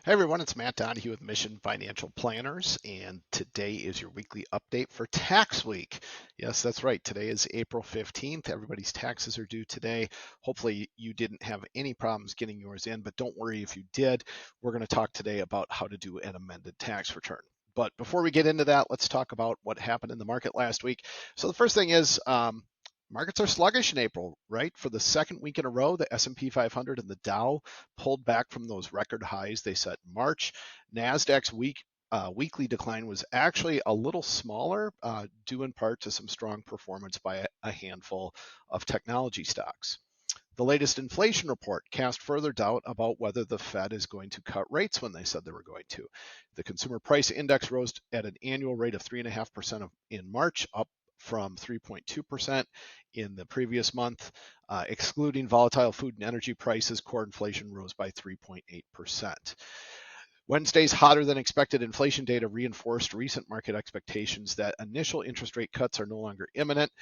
Hey everyone, it's Matt Donahue with Mission Financial Planners, and today is your weekly update for tax week. Yes, that's right. Today is April 15th. Everybody's taxes are due today. Hopefully, you didn't have any problems getting yours in, but don't worry if you did. We're going to talk today about how to do an amended tax return. But before we get into that, let's talk about what happened in the market last week. So the first thing is markets are sluggish in April, right? For the second week in a row, the S&P 500 and the Dow pulled back from those record highs they set in March. Nasdaq's weekly decline was actually a little smaller, due in part to some strong performance by a handful of technology stocks. The latest inflation report cast further doubt about whether the Fed is going to cut rates when they said they were going to. The consumer price index rose at an annual rate of 3.5% in March, up from 3.2% in the previous month. Excluding volatile food and energy prices, core inflation rose by 3.8%. Wednesday's hotter than expected inflation data reinforced recent market expectations that initial interest rate cuts are no longer imminent.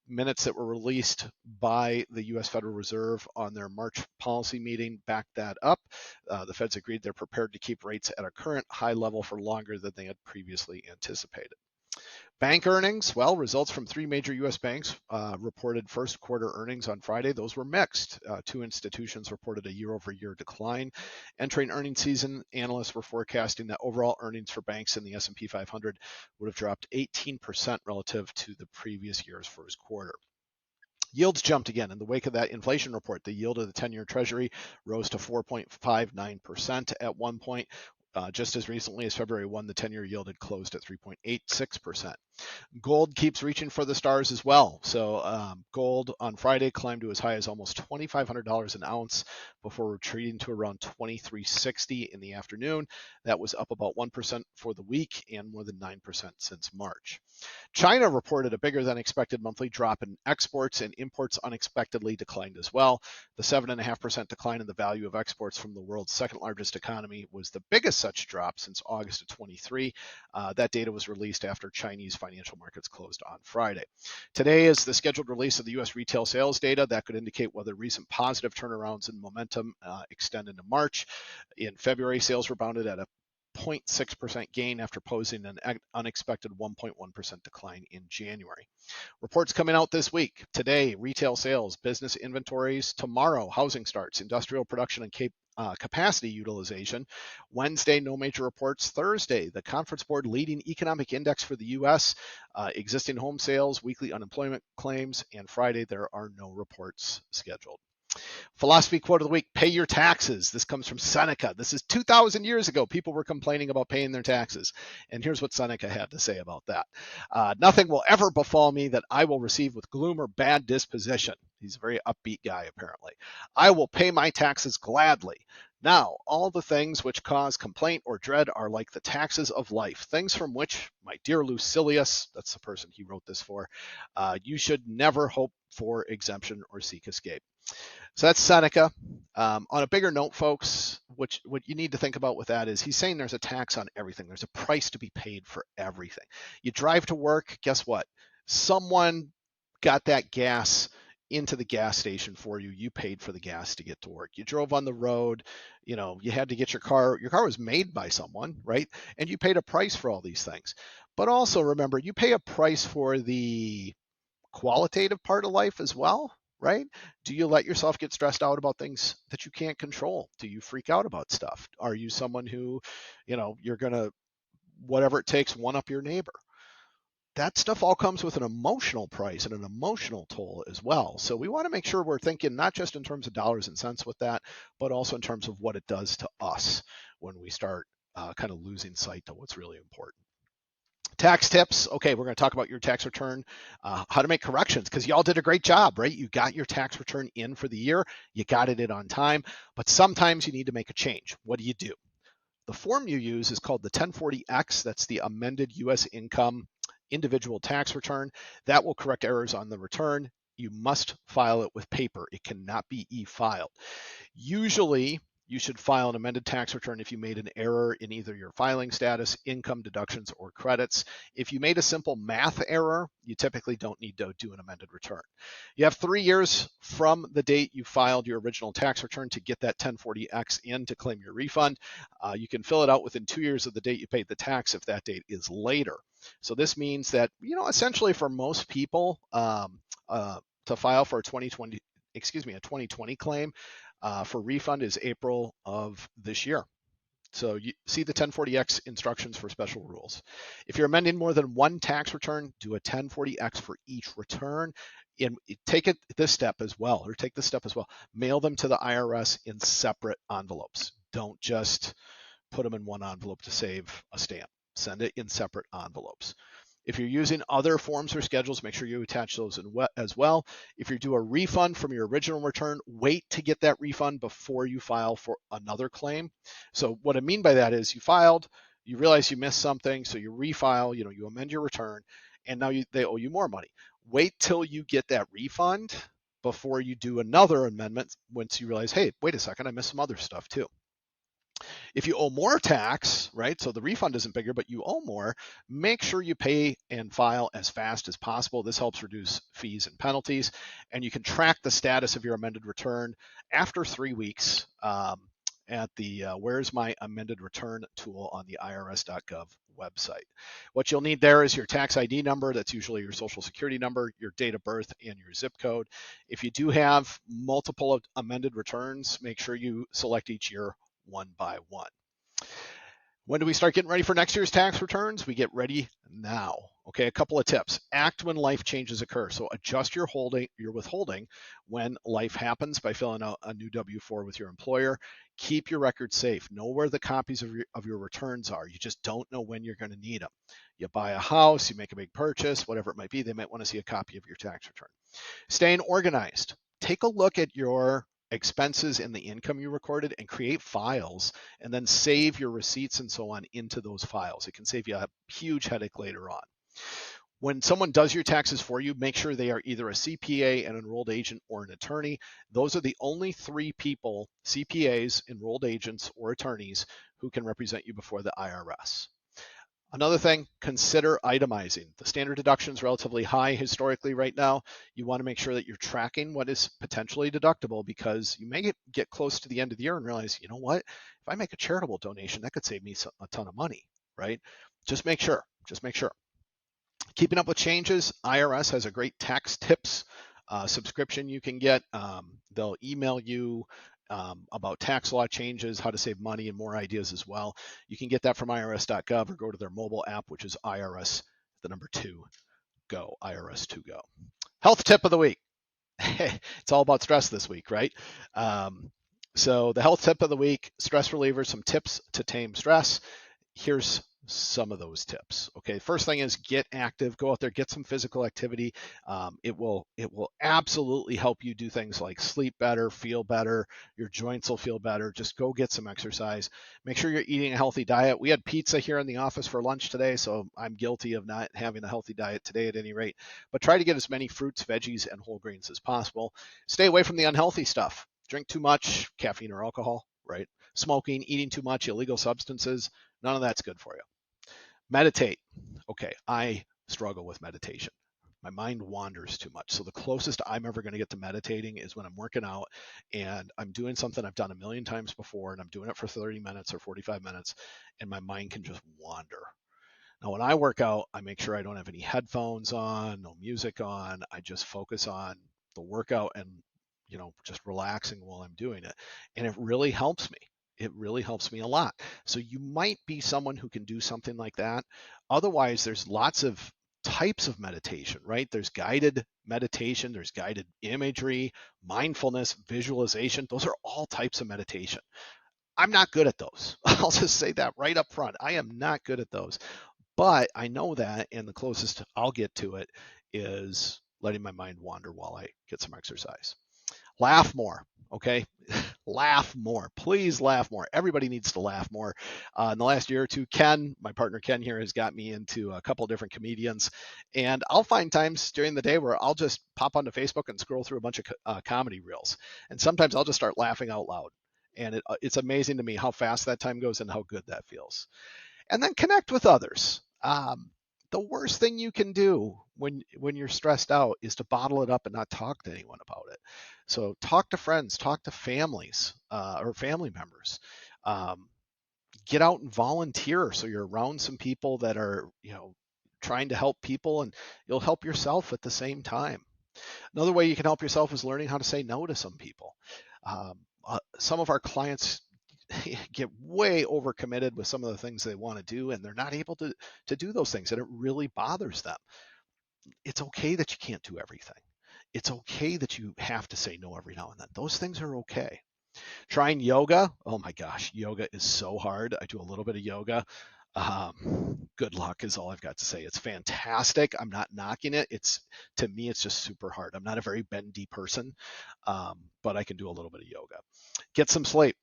Minutes that were released by the U.S. Federal Reserve on their March policy meeting backed that up. The Feds agreed they're prepared to keep rates at a current high level for longer than they had previously anticipated. Bank earnings, well, results from three major U.S. banks reported first quarter earnings on Friday. Those were mixed. Two institutions reported a year-over-year decline. Entering earnings season, analysts were forecasting that overall earnings for banks in the S&P 500 would have dropped 18% relative to the previous year's first quarter. Yields jumped again in the wake of that inflation report. The yield of the 10-year Treasury rose to 4.59% at one point. Just as recently as February 1, the 10-year yield had closed at 3.86%. Gold keeps reaching for the stars as well. So gold on Friday climbed to as high as almost $2,500 an ounce before retreating to around $2,360 in the afternoon. That was up about 1% for the week and more than 9% since March. China reported a bigger than expected monthly drop in exports, and imports unexpectedly declined as well. The 7.5% decline in the value of exports from the world's second largest economy was the biggest such drop since August of 23. That data was released after Chinese financial markets closed on Friday. Today is the scheduled release of the U.S. retail sales data that could indicate whether recent positive turnarounds in momentum extend into March. In February, sales rebounded at a 0.6% gain after posing an unexpected 1.1% decline in January. Reports coming out this week. Today, retail sales, business inventories. Tomorrow, housing starts, industrial production and capacity utilization. Wednesday, no major reports. Thursday, the Conference Board leading economic index for the U.S., existing home sales, weekly unemployment claims, and Friday, there are no reports scheduled. Philosophy quote of the week, pay your taxes. This comes from Seneca. This is 2,000 years ago. People were complaining about paying their taxes. And here's what Seneca had to say about that. Nothing will ever befall me that I will receive with gloom or bad disposition. He's a very upbeat guy, apparently. I will pay my taxes gladly. Now, all the things which cause complaint or dread are like the taxes of life, things from which, my dear Lucilius, that's the person he wrote this for, you should never hope for exemption or seek escape. So that's Seneca. On a bigger note, folks, what you need to think about with that is he's saying there's a tax on everything. There's a price to be paid for everything. You drive to work, guess what? Someone got that gas into the gas station for you. You paid for the gas to get to work. You drove on the road, you had to get your car. Your car was made by someone, right? And you paid a price for all these things. But also remember, you pay a price for the qualitative part of life as well, right? Do you let yourself get stressed out about things that you can't control? Do you freak out about stuff? Are you someone who, you're going to, whatever it takes, one up your neighbor? That stuff all comes with an emotional price and an emotional toll as well. So we want to make sure we're thinking not just in terms of dollars and cents with that, but also in terms of what it does to us when we start kind of losing sight to what's really important. Tax tips. Okay, we're going to talk about your tax return, how to make corrections, because y'all did a great job, right? You got your tax return in for the year, you got it in on time, but sometimes you need to make a change. What do you do? The form you use is called the 1040X. That's the amended U.S. income individual tax return. That will correct errors on the return. You must file it with paper. It cannot be e-filed. Usually, you should file an amended tax return if you made an error in either your filing status, income deductions, or credits. If you made a simple math error, you typically don't need to do an amended return. You have 3 years from the date you filed your original tax return to get that 1040X in to claim your refund. You can fill it out within 2 years of the date you paid the tax if that date is later. So this means that, essentially for most people, to file for a 2020 claim for refund is April of this year. So you see the 1040X instructions for special rules. If you're amending more than one tax return, do a 1040X for each return. And take this step as well. Mail them to the IRS in separate envelopes. Don't just put them in one envelope to save a stamp. Send it in separate envelopes. If you're using other forms or schedules, make sure you attach those as well. If you do a refund from your original return, wait to get that refund before you file for another claim. So what I mean by that is you filed, you realize you missed something, so you refile, you amend your return, and now they owe you more money. Wait till you get that refund before you do another amendment once you realize, hey, wait a second, I missed some other stuff too. If you owe more tax, right, so the refund isn't bigger, but you owe more, make sure you pay and file as fast as possible. This helps reduce fees and penalties, and you can track the status of your amended return after 3 weeks at the Where's My Amended Return tool on the irs.gov website. What you'll need there is your tax ID number. That's usually your social security number, your date of birth, and your zip code. If you do have multiple amended returns, make sure you select each year one by one. When do we start getting ready for next year's tax returns? We get ready now. Okay, a couple of tips. Act when life changes occur. So adjust your withholding when life happens by filling out a new W-4 with your employer. Keep your records safe. Know where the copies of your returns are. You just don't know when you're going to need them. You buy a house, you make a big purchase, whatever it might be, they might want to see a copy of your tax return. Staying organized. Take a look at your expenses and the income you recorded and create files, and then save your receipts and so on into those files. It can save you a huge headache later on. When someone does your taxes for you, make sure they are either a CPA, an enrolled agent, or an attorney. Those are the only 3 people, CPAs, enrolled agents, or attorneys, who can represent you before the IRS. Another thing, consider itemizing. The standard deduction is relatively high historically right now. You want to make sure that you're tracking what is potentially deductible, because you may get close to the end of the year and realize, you know what, if I make a charitable donation, that could save me a ton of money, right? Just make sure. Keeping up with changes, IRS has a great tax tips subscription you can get. They'll email you about tax law changes, how to save money, and more ideas as well. You can get that from irs.gov or go to their mobile app, which is IRS, the number 2, go, IRS2Go. Health tip of the week. It's all about stress this week, right? So the health tip of the week, stress reliever, some tips to tame stress. Here's some of those tips. Okay, first thing is get active. Go out there, get some physical activity. It will absolutely help you do things like sleep better, feel better. Your joints will feel better. Just go get some exercise. Make sure you're eating a healthy diet. We had pizza here in the office for lunch today, so I'm guilty of not having a healthy diet today at any rate. But try to get as many fruits, veggies, and whole grains as possible. Stay away from the unhealthy stuff. Drink too much caffeine or alcohol, right? Smoking, eating too much, illegal substances. None of that's good for you. Meditate. Okay, I struggle with meditation. My mind wanders too much. So the closest I'm ever going to get to meditating is when I'm working out and I'm doing something I've done a million times before, and I'm doing it for 30 minutes or 45 minutes, and my mind can just wander. Now, when I work out, I make sure I don't have any headphones on, no music on. I just focus on the workout and, just relaxing while I'm doing it. And it really helps me. It really helps me a lot. So you might be someone who can do something like that. Otherwise, there's lots of types of meditation, right? There's guided meditation, there's guided imagery, mindfulness, visualization. Those are all types of meditation. I'm not good at those. I'll just say that right up front. I am not good at those. But I know that, and the closest I'll get to it is letting my mind wander while I get some exercise. Laugh more, okay? Laugh more. Please laugh more. Everybody needs to laugh more. In the last year or two, Ken, my partner Ken here, has got me into a couple of different comedians. And I'll find times during the day where I'll just pop onto Facebook and scroll through a bunch of comedy reels. And sometimes I'll just start laughing out loud. And it's amazing to me how fast that time goes and how good that feels. And then connect with others. The worst thing you can do when you're stressed out is to bottle it up and not talk to anyone about it. So talk to friends, talk to families or family members. Um, get out and volunteer so you're around some people that are trying to help people, and you'll help yourself at the same time. Another way you can help yourself is learning how to say no to some people. Some of our clients get way overcommitted with some of the things they want to do, and they're not able to do those things, and it really bothers them. It's okay that you can't do everything. It's okay that you have to say no every now and then. Those things are okay. Trying yoga, oh my gosh, yoga is so hard. I do a little bit of yoga. Good luck is all I've got to say. It's fantastic. I'm not knocking it. To me, it's just super hard. I'm not a very bendy person, but I can do a little bit of yoga. Get some sleep.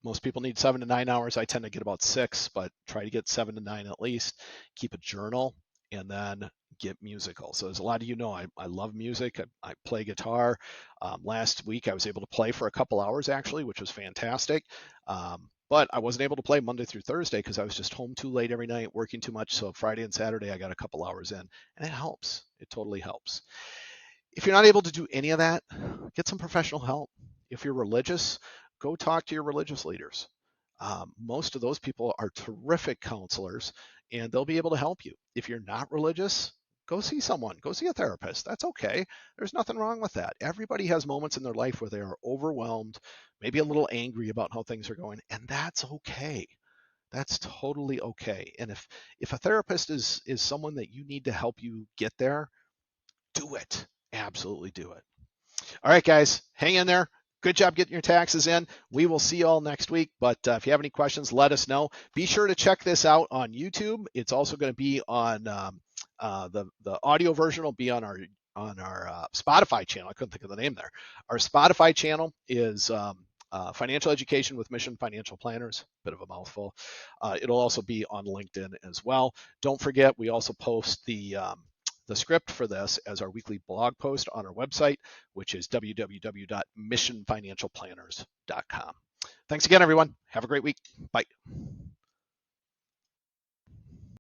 Most people need 7 to 9 hours. I tend to get about 6, but try to get 7 to 9 at least. Keep a journal, and then get musical. So as a lot of I love music. I play guitar. Last week I was able to play for a couple hours actually, which was fantastic. But I wasn't able to play Monday through Thursday because I was just home too late every night, working too much. So Friday and Saturday I got a couple hours in, and it helps. It totally helps. If you're not able to do any of that, get some professional help. If you're religious, go talk to your religious leaders. Most of those people are terrific counselors, and they'll be able to help you. If you're not religious, go see someone, go see a therapist. That's okay. There's nothing wrong with that. Everybody has moments in their life where they are overwhelmed, maybe a little angry about how things are going, and that's okay. That's totally okay. And if a therapist is someone that you need to help you get there, do it. Absolutely do it. All right, guys, hang in there. Good job getting your taxes in. We will see you all next week. But if you have any questions, let us know. Be sure to check this out on YouTube. It's also going to be on the audio version will be on our Spotify channel. I couldn't think of the name there. Our Spotify channel is Financial Education with Mission Financial Planners. Bit of a mouthful. It'll also be on LinkedIn as well. Don't forget, we also post the script for this as our weekly blog post on our website, which is www.missionfinancialplanners.com. Thanks again, everyone. Have a great week. Bye.